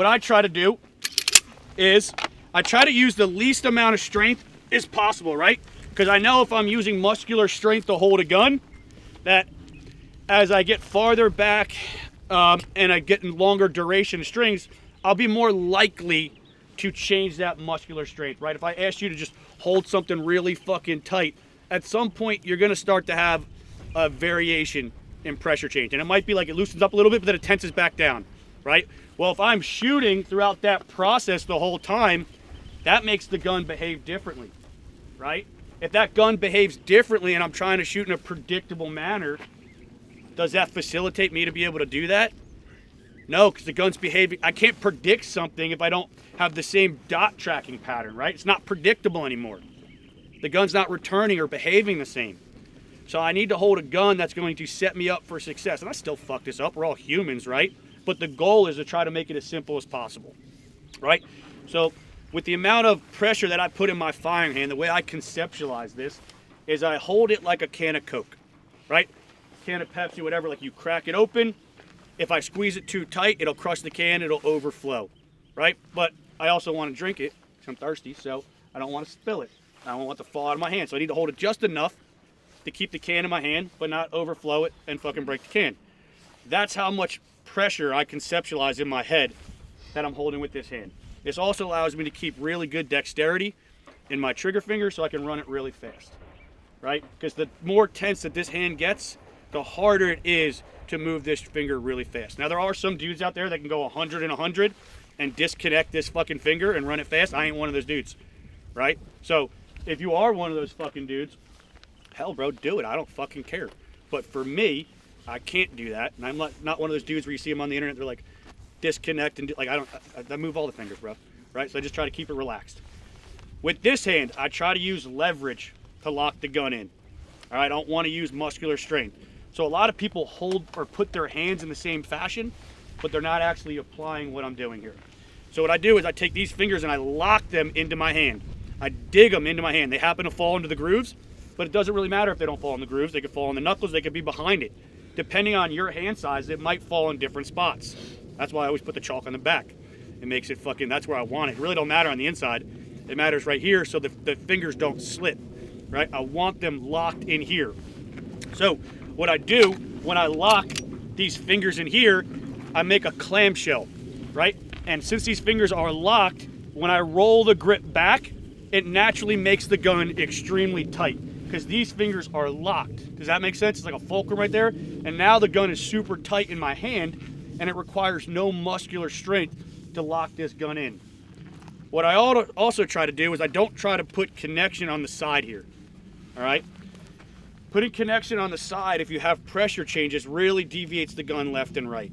what I try to do is I try to use the least amount of strength as possible, right? Because I know if I'm using muscular strength to hold a gun, that as I get farther back and I get in longer duration strings, I'll be more likely to change that muscular strength, right? If I ask you to just hold something really fucking tight, at some point you're gonna start to have a variation in pressure change. And it might be like it loosens up a little bit, but then it tenses back down, right? Well, if I'm shooting throughout that process the whole time, that makes the gun behave differently, right? If that gun behaves differently and I'm trying to shoot in a predictable manner, does that facilitate me to be able to do that? No, because the gun's behaving. I can't predict something if I don't have the same dot tracking pattern, right? It's not predictable anymore. The gun's not returning or behaving the same. So I need to hold a gun that's going to set me up for success. And I still fuck this up. We're all humans, right? But the goal is to try to make it as simple as possible, right? So with the amount of pressure that I put in my firing hand, the way I conceptualize this is I hold it like a can of Coke, right? Can of Pepsi, whatever, like you crack it open. If I squeeze it too tight, it'll crush the can, it'll overflow, right? But I also want to drink it because I'm thirsty, so I don't want to spill it. I don't want it to fall out of my hand. So I need to hold it just enough to keep the can in my hand, but not overflow it and fucking break the can. That's how much pressure I conceptualize in my head that I'm holding with this hand. This also allows me to keep really good dexterity in my trigger finger so I can run it really fast, right? Because the more tense that this hand gets, the harder it is to move this finger really fast. Now, there are some dudes out there that can go 100 and 100 and disconnect this fucking finger and run it fast. I ain't one of those dudes, right? So if you are one of those fucking dudes, hell, bro, do it. I don't fucking care. But for me, I can't do that. And I'm not one of those dudes where you see them on the internet, they're like, disconnect and do, like, I move all the fingers, bro, right? So I just try to keep it relaxed. With this hand, I try to use leverage to lock the gun in. All right, I don't want to use muscular strength. So a lot of people hold or put their hands in the same fashion, but they're not actually applying what I'm doing here. So what I do is I take these fingers and I lock them into my hand. I dig them into my hand. They happen to fall into the grooves, but it doesn't really matter if they don't fall in the grooves. They could fall in the knuckles, they could be behind it. Depending on your hand size, it might fall in different spots. That's why I always put the chalk on the back. It makes it fucking, that's where I want it. It really don't matter on the inside. It matters right here so the fingers don't slip, right? I want them locked in here. So what I do when I lock these fingers in here, I make a clamshell, right? And since these fingers are locked, when I roll the grip back, it naturally makes the gun extremely tight because these fingers are locked. Does that make sense? It's like a fulcrum right there. And now the gun is super tight in my hand and it requires no muscular strength to lock this gun in. What I also try to do is I don't try to put connection on the side here, all right? Putting connection on the side, if you have pressure changes, really deviates the gun left and right.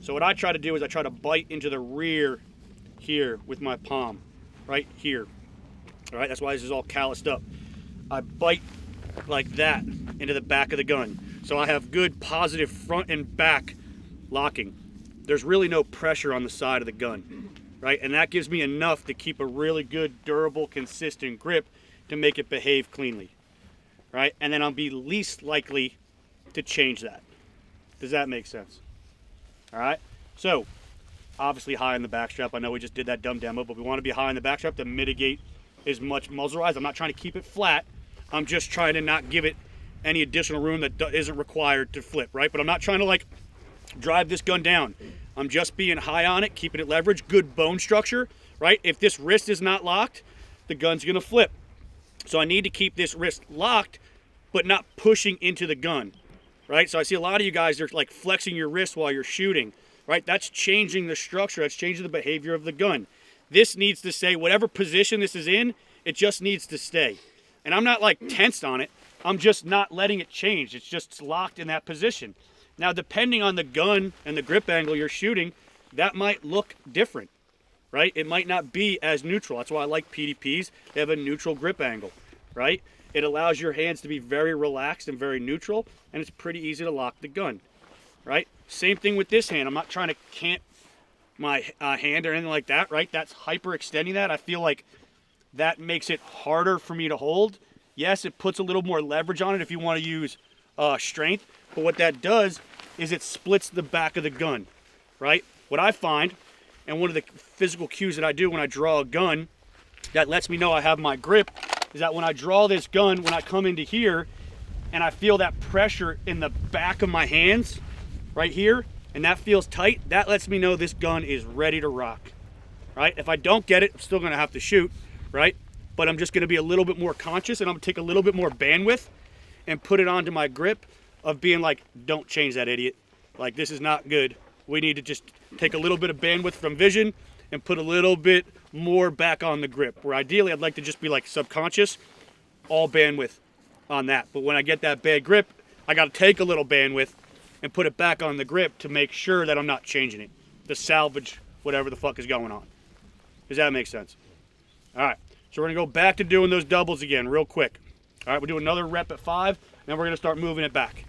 So what I try to do is I try to bite into the rear here with my palm, right here. All right, that's why this is all calloused up. I bite like that into the back of the gun. So I have good positive front and back locking. There's really no pressure on the side of the gun, right? And that gives me enough to keep a really good, durable, consistent grip to make it behave cleanly. Right? And then I'll be least likely to change that. Does that make sense? All right? So, obviously high in the backstrap. I know we just did that dumb demo, but we want to be high in the backstrap to mitigate as much muzzle rise. I'm not trying to keep it flat. I'm just trying to not give it any additional room that isn't required to flip, right? But I'm not trying to, like, drive this gun down. I'm just being high on it, keeping it leveraged, good bone structure, right? If this wrist is not locked, the gun's going to flip. So I need to keep this wrist locked, but not pushing into the gun, right? So I see a lot of you guys are like flexing your wrist while you're shooting, right? That's changing the structure. That's changing the behavior of the gun. This needs to stay, whatever position this is in, it just needs to stay. And I'm not like tensed on it. I'm just not letting it change. It's just locked in that position. Now, depending on the gun and the grip angle you're shooting, that might look different. Right? It might not be as neutral. That's why I like PDPs. They have a neutral grip angle, right? It allows your hands to be very relaxed and very neutral, and it's pretty easy to lock the gun, right? Same thing with this hand. I'm not trying to cant my hand or anything like that, right? That's hyperextending that. I feel like that makes it harder for me to hold. Yes, it puts a little more leverage on it if you want to use strength, but what that does is it splits the back of the gun, right? What I find And one of the physical cues that I do when I draw a gun that lets me know I have my grip is that when I draw this gun, when I come into here and I feel that pressure in the back of my hands right here, and that feels tight, that lets me know this gun is ready to rock, right? If I don't get it, I'm still gonna have to shoot, right? But I'm just gonna be a little bit more conscious, and I'm gonna take a little bit more bandwidth and put it onto my grip of being like, don't change that, idiot. Like, this is not good. We need to just take a little bit of bandwidth from vision and put a little bit more back on the grip, where ideally I'd like to just be like subconscious, all bandwidth on that. But when I get that bad grip, I gotta take a little bandwidth and put it back on the grip to make sure that I'm not changing it, to salvage whatever the fuck is going on. Does that make sense? All right, so we're gonna go back to doing those doubles again real quick. All right, we'll do another rep at 5, and then we're gonna start moving it back.